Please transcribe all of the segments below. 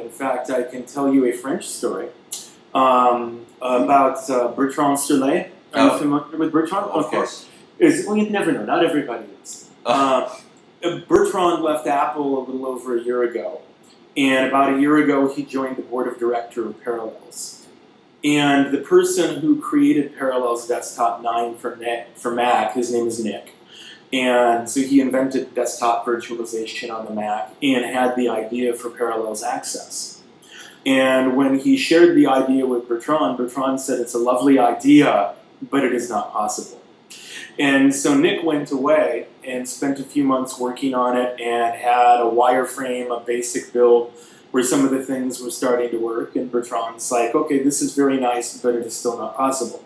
In fact, I can tell you a French story about Bertrand Serlet. Are you familiar with Bertrand? Of course. Well, you never know. Not everybody is. Bertrand left Apple a little over a year ago. And about a year ago, he joined the board of director of Parallels. And the person who created Parallels Desktop 9 for Mac, his name is Nick. And so he invented desktop virtualization on the Mac and had the idea for Parallels Access. And when he shared the idea with Bertrand, Bertrand said, it's a lovely idea, but it is not possible. And so Nick went away and spent a few months working on it and had a wireframe, a basic build, where some of the things were starting to work. And Bertrand's like, okay, this is very nice, but it is still not possible.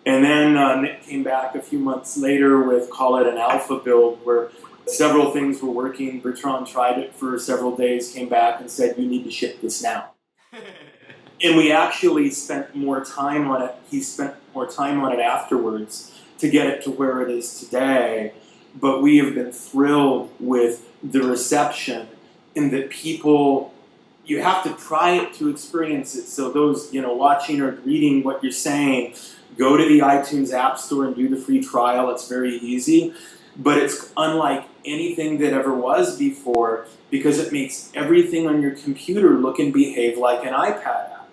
And then Nick came back a few months later with, call it an alpha build, where several things were working. Bertrand tried it for several days, came back and said, you need to ship this now. And we actually spent more time on it. He spent more time on it afterwards to get it to where it is today. But we have been thrilled with the reception in that people, you have to try it to experience it. So those, watching or reading what you're saying, go to the iTunes App Store and do the free trial. It's very easy. But it's unlike anything that ever was before because it makes everything on your computer look and behave like an iPad app.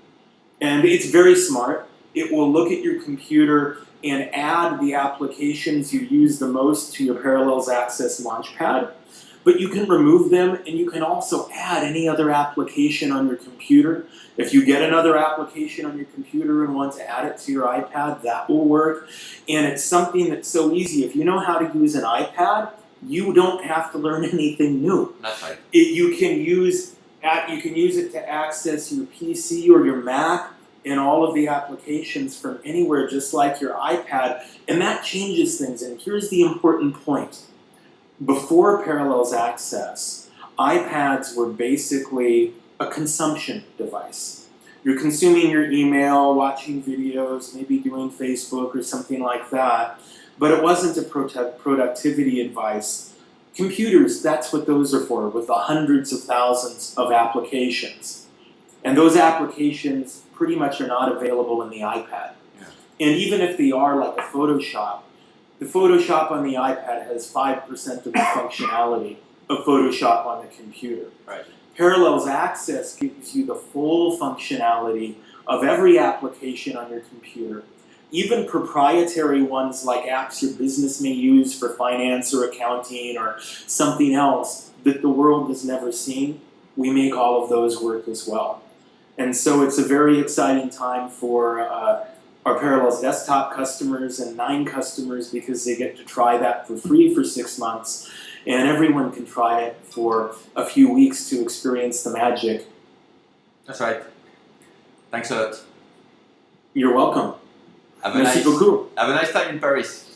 And it's very smart. It will look at your computer and add the applications you use the most to your Parallels Access Launchpad. But you can remove them, and you can also add any other application on your computer. If you get another application on your computer and want to add it to your iPad, that will work. And it's something that's so easy. If you know how to use an iPad, you don't have to learn anything new. That's right. You can use it to access your PC or your Mac and all of the applications from anywhere, just like your iPad. And that changes things. And here's the important point. Before Parallels Access, iPads were basically a consumption device. You're consuming your email, watching videos, maybe doing Facebook or something like that, but it wasn't a productivity advice. Computers, that's what those are for, with the hundreds of thousands of applications. And those applications pretty much are not available in the iPad. Yeah. And even if they are, like a Photoshop, the Photoshop on the iPad has 5% of the functionality of Photoshop on the computer. Right. Parallels Access gives you the full functionality of every application on your computer, even proprietary ones like apps your business may use for finance or accounting or something else that the world has never seen. We make all of those work as well. And so it's a very exciting time for our Parallels Desktop customers and 9 customers because they get to try that for free for 6 months. And everyone can try it for a few weeks to experience the magic. That's right. Thanks a lot. You're welcome. Have a nice time in Paris.